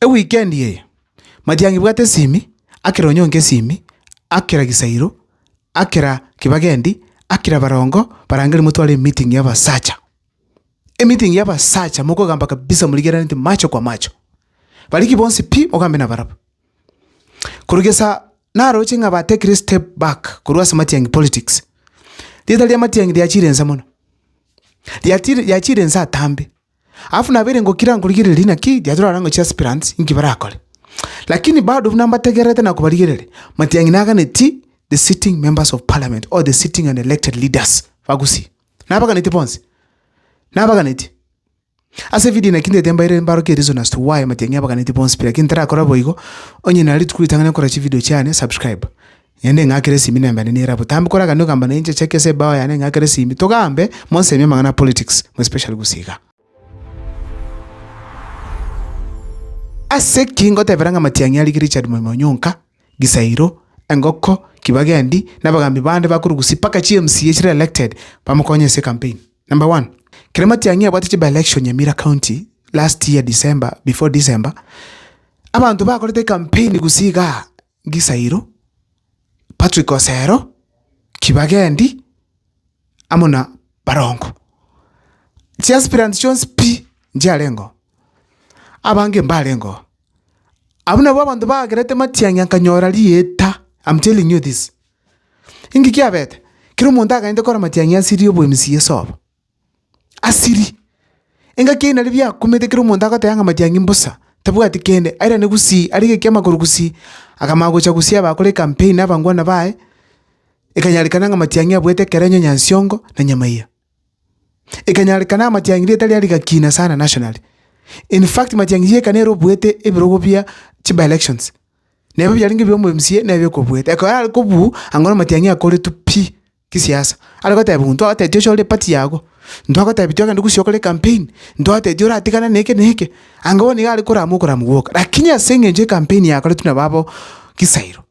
weekend ye Matiang'i bwate simi akira Onyonka simi akira Gisairo akira Kibagendi akira Barongo barangeli mutwale meeting ya basacha meeting ya basacha moko gamba kabisa muligera nti macho kwa macho baliki bonsi pi ogambe na baraba kurugesa naro chinga ba take a step back kurwasa Matiang'i politics dita lya Matiang'i lya chirenza muno lya chirenza atambe afu nabere ngo kirango ligere lina ki lyatura rango cha aspirants ingi barakole lakini bado namba tegerete na kubaligere Matiang'i naga neti the sitting members of parliament or the sitting and elected leaders fagusi nabaga neti bonsi nabaga neti ase video na kinde temba ire mbaro ke reason as to why Matiang'i abaga neti bonsi pira kintara kora boigo onye nali tukulitangana kora chi video cyane subscribe yende ngakire simi namba ni rabo tambi kora kanu kamba na inje cheke se bawa yane ngakire simi togambe monse mye mangana politics especially gusiga ase kingo teveranga Matiang'i ali Richard Onyonka Gisairo Engoko Kibagendi nabagambi bande bakuru gusipaka CMC yechira elected bamukonye se campaign. Number 1 kire Matiang'i abati by election ya Mira County last year before December abantu bakorete campaign gusiga Gisairo Patrick Osero Kibagendi amona Barongo aspirant Jones P njalengo abange mbalengo abuna babantu bagerete Matiang'i ankanyora lieta. I'm telling you this. Ingi kia bete. Kiro monta ka ndekora Matiang'i asiri obo MCA sob. Asiri. Inga kina libya kumete kiro monta ka tayanga Matiang'i mbosa. Tabuga tikende aira negusi alike kema kurugusi akamago cha gusia bakole campaign abangwa na bae. Ikanyalikana nga Matiang'i abwete kerenyo nyansiongo na nyamaiya. Ikanyalikana Matiang'i leta lialika kina sana nationally. In fact Matiang'i ye kanero bwete ebirogo bya chiba elections. Nebe byalingi byo mu MCA nebe ko bwete akora ko bu angona Matiang'i akole tupi kisiasa alako tabu ndo atetyo chole party yago ndo akata bityo kandi kusyokole campaign ndo atetyo ratikana neke angoni ali kora muwoka lakini asenge nje campaign yakole tuna babo Gisairo.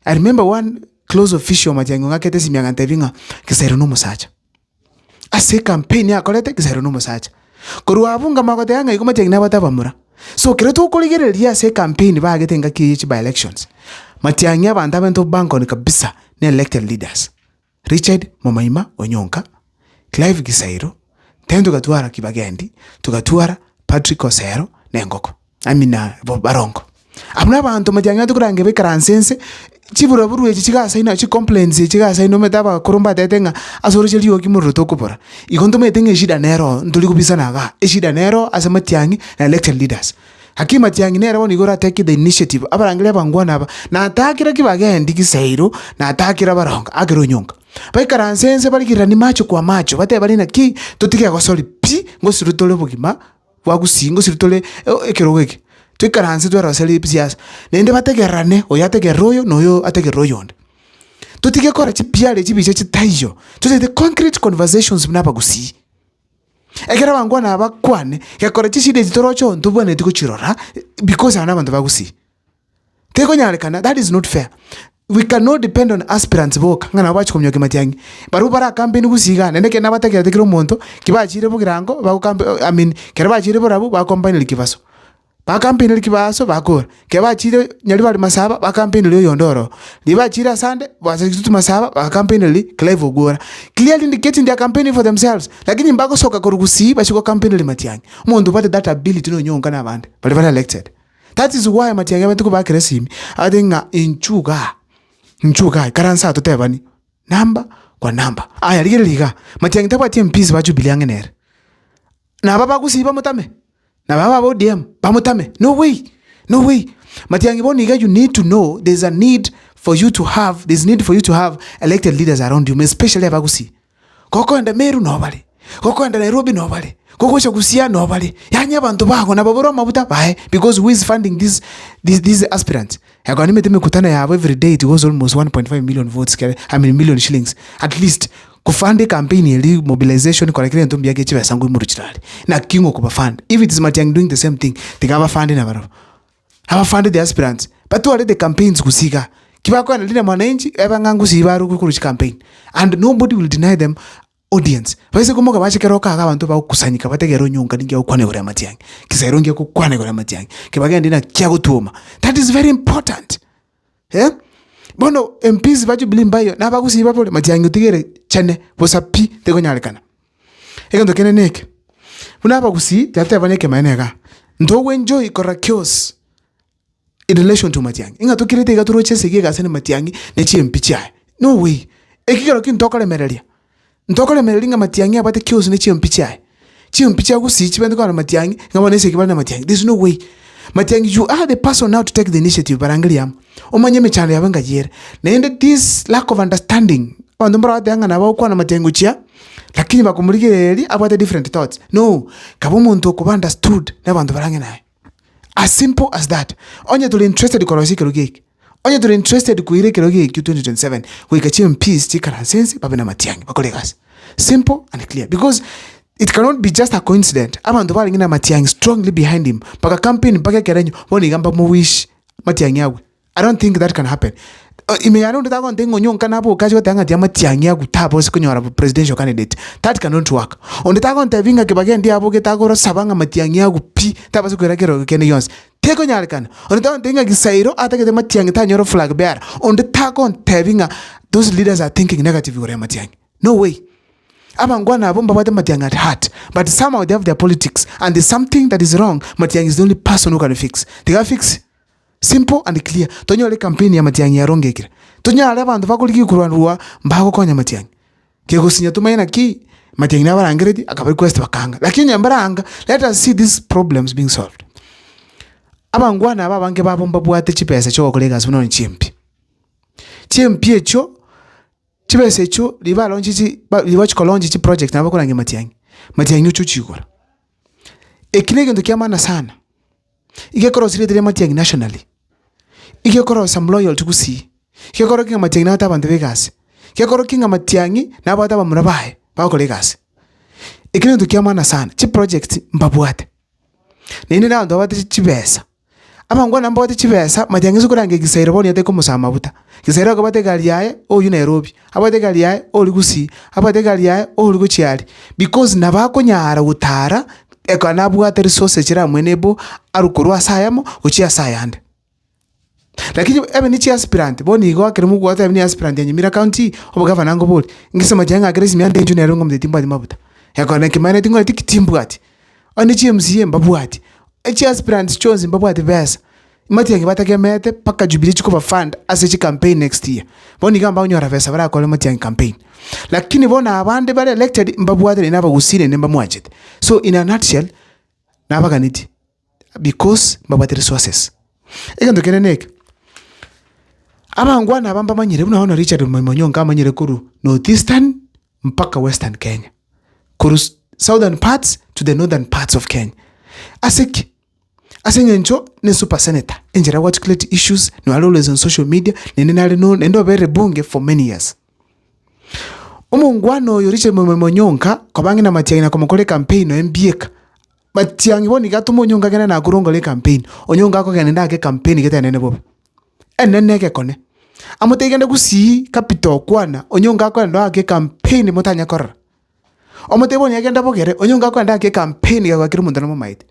I remember one close official Matiang'i ngakete simyanga ntevinga Gisairo no musacha ase campaign yakole te Gisairo no musacha koru abunga makote yanga iko Matiang'i nabatabamura. So kireto kuligereria se campaign bagetenga kichi by elections. Matiang'i abantu abento banko ni kabisa ne elected leaders. Richard Onyonka, Clive Gisairo, tendo gatwara Kibagendi, tugatwara Patrick Osero na Engoko. Barongo. Abuna abantu Matiang'i atukurange be karansense chibura buru echi chigasa ina chi complaints chigasa ino metaba kurumba tetenga asoro cheli yoki muruto kupora ikondo metenge shida nero nduli kubisa naga shida nero asa Matiang'i na elected leaders haki Matiang'i nero woni gora take the initiative abarangile bangwana aba na atakira Kibagendi Gisairo na atakira Barongo agero Onyonka bai karansense bali kirani macho kwa macho bate bali na ki tutike akosoli pi ngosirutole bugima wagusingo sirutole ekeroweke tuikaranse twara seli pisias nende bategerane oyategeroyo noyo ategeroyonde tutike kora chipiale chibiche chitaiyo tute the concrete conversations mnaba gusi ekera bangwana abakwane yakora chishide zitorocho ntubone tikuchirora because ana bantu bagusi teko nyalekana. That is not fair. We cannot depend on aspirants boka ngana bachi komyoke Matiang'i baru bara campaign gusiga nende kena bategera tekiro monto kibachire bugirango kera bachire borabu ba campaign likibaso ba campaign likibaso bakora kebachire nyali bali masaba ba campaign liyo yondoro libachira sande bazikitu masaba ba campaign li Clive Ogora clearly indicating their campaign for themselves lakini mbako soka korugusi bashiko campaign li Matiang'i mundu bate that ability no Onyonka na bande bali elected. That is why Matiang'i abantu bakira simi adenga nchuga karansa totebani namba kwa namba aya ligeriga Matiang'i tabati MPs bajubiliange nere na baba gusiba mutame na baba ODM bamutame. No way Matiang'i boniga you need to know there's need for you to have elected leaders around you, especially abagusi koko enda Meru nobali koko enda Nairobi nobali koko chagusia nobali yanya bantu bako na baboro mabuta bae because who is funding these aspirants yakani meteme kutana ya every day it goes almost 1.5 million votes million shillings at least kufande campaign ili mobilization kwa kile ntombi yake chiba sangu muruchirali na kingo kuba fund. If it is Matiang'i doing the same thing tikaba fund na baro have funded the aspirants but to the campaigns kusiga kibako na lina mwananchi ebangangu sibaru kukuruchi campaign and nobody will deny them audience baise kumoga bache keroka abantu ba kusanyika bategera Onyonka ninge ukwane gore Matiang'i Kisairo nge kukwane gore Matiang'i Kibagendi na kya gutuma. That is very important. Bono MPs baje bilimbayo na bagusiba pole Matiang'i utigere chane bosapi tego nyalekana egando keneneke buna bagusi tata baneke manega ndo enjoy korakios in relation to Matiang'i inga tukirete igaturo chesege gasene Matiang'i ne MP chae no way ekigero kintokole merelia ntokole merelinga Matiang'i abate kios ne MP chae gusi chibende kwa Matiang'i ngabone sege bana Matiang'i. There's no way Matiang'i, you are the person now to take the initiative barangaliam omanye mechano yabanga yere na this lack of understanding bandu mbara anga na bakwana Matiang'i chia lakini bakumurikireri abate different thoughts. No, kabo muntu ko understood na bandu barange naye. As simple as that. Onye tuli interested ko rosikero gig. Onye tuli interested ku irekero gig 2027 we kachim peace chikara sense babena Matiang'i bakolegas. Simple and clear because it cannot be just a coincidence. Abantu baringe na Matiang'i strongly behind him. Baka campaign baka kerenyo boni gamba mo wish Matiang'i yawe. I don't think that can happen. Imeyano ndako ndengo Onyonka nabo kaje watanga dia Matiang'i agutabo sikunyora presidential candidate. That cannot work. Ondetako ntavinga Kibagendi abo getako sabanga Matiang'i agupi taba sikurekero kene yons. Teko nyalekana. Ondetako ndenga Kisairo atakete Matiang'i tanyoro flag bearer. Ondetako ntavinga those leaders are thinking negative gore Matiang'i. No way. Abangwana abomba bate Matiang'i at heart, but somehow they have their politics and there's something that is wrong. Matiang'i is the only person who can fix. They can fix. Simple and clear. Tonyole campaign ya Matiang'i yarongekira. Tonyale abantu bakuliki kurwanwa mbago konya Matiang'i. Kego sinya tumaina ki Matiang'i nabarangiredi akaba request bakanga. Lakini yambaranga, let us see these problems being solved. Abangwana ababange babomba bwate chipesa cyo kolegas buno nchimpi. Chimpi echo chibese echo liba lonji liba chikolonji chi project nabakolange Matiang'i uchuchikora. Ekilege ndo kiamana sana. Ike koro sirete Matiang'i nationally. Ike koro some loyal tukusi. Ike koro kinga Matiang'i na wata bantu vegas. Ike koro kinga Matiang'i na wata bamurabahe. Bako legas. Ike ndo kiamana sana. Chi project mbabuate. Nini na ndo wate chibesa. Abangwana mbawate chibesa Matiang'i sukurange Kisairo boni yate kumusama buta. Kisairo akabate gali yae o yu Nairobi. Abate gali yae o ligusi. Abate gali yae o liguchiali. Because nabako nyara utara eko anabuate resources chira mwenebo arukuru asayamo uchia sayande. Lakini ebe ni chi aspirant boni go akirimu go ata ni aspirant ya Nyamira County obo governor ngo boli ngisa Matiang'i agresi miande nju na rongo mdetimba di mabuta. Eko na kimane tingo tikitimbu ati. Oni chi MCA mbabuati. Echi aspirant chose mbabuati versa. Matiang'i batakemete paka Jubilee chikuba fund ase campaign next year. Boni gamba unyora versa bara ko Matiang'i campaign. Lakini bona abande bale elected mbabuati naba gusine nemba mwachete. So in a nutshell nabaganiti because mbabuati resources. Egando keneneke. Abangwana abamba manyire unaona Richard Onyonka manyire kuru northeastern mpaka western Kenya. Kuru southern parts to the northern parts of Kenya. Asenyencho ne super senator enjera articulate issues no always on social media nenenale no endo bere bunge for many years. Omongwano yo Richard Onyonka kobangi na Matiang'i na komokole campaign no mbieka. Matiang'i boni gatumo Onyonka gena na kurongole campaign. Onyonka ko gena ndake campaign geta nene bobo. Eneneke kone. Amotegende kusi capital kwana Onyonka ko ndake campaign motanya korra. Omoteboni agenda bogere Onyonka ko ndake campaign ya kwakiru mundana mo maite.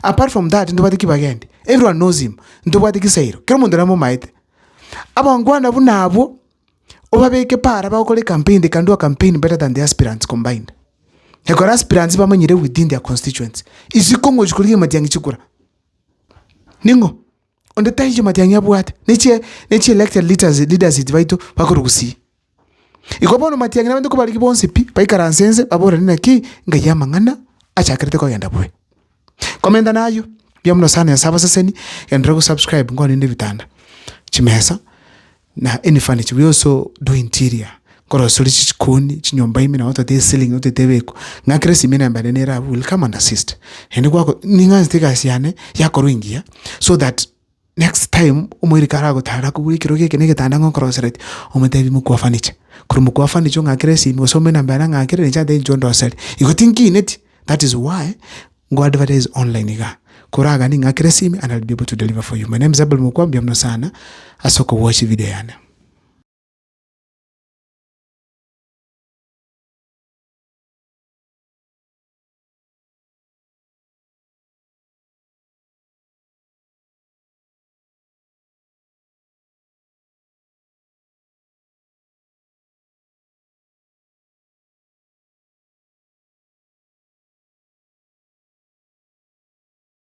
Apart from that, ndo batiki Kibagendi. Everyone knows him. Ndo batiki Kisairo. Kero mundana mo maite. Abangwana bunabo obabeke para bakole campaign, they can do a campaign better than the aspirants combined. Hekora aspirants bamanyire within their constituents. Isikongo jikulie Matiang'i chikura. Ningo. Onde taije Matiang'i abwate. Nechi elected leaders itvaito bakurugusi. Ikobono Matiang'i nabende kubaliki bonse pi paikaransense babora nina ki ngayamangana achakrete ko yenda bwe. Komenda nayo byamno sana yasaba saseni yandra ku subscribe ngone ndi bitanda chimesa na any furniture. We also do interior koro soli chikoni chinyomba ime na watu de ceiling watu tebeko ngakresi mina mbane nera will come and assist hende kwako ninga stika siane yako ruingia so that next time umwiri karago tara ku wikiro keke nege tanda ngokoro seret umetebi mukwa furniture kuru mukwa furniture ngakresi mi so mina mbana ngakere ni chande njondo sel iko thinki net. That is why go advertise online iga kuraga ni ngakresimi and I'll be able to deliver for you. My name is Abel Mukwambi amno sana asoko watch video yana.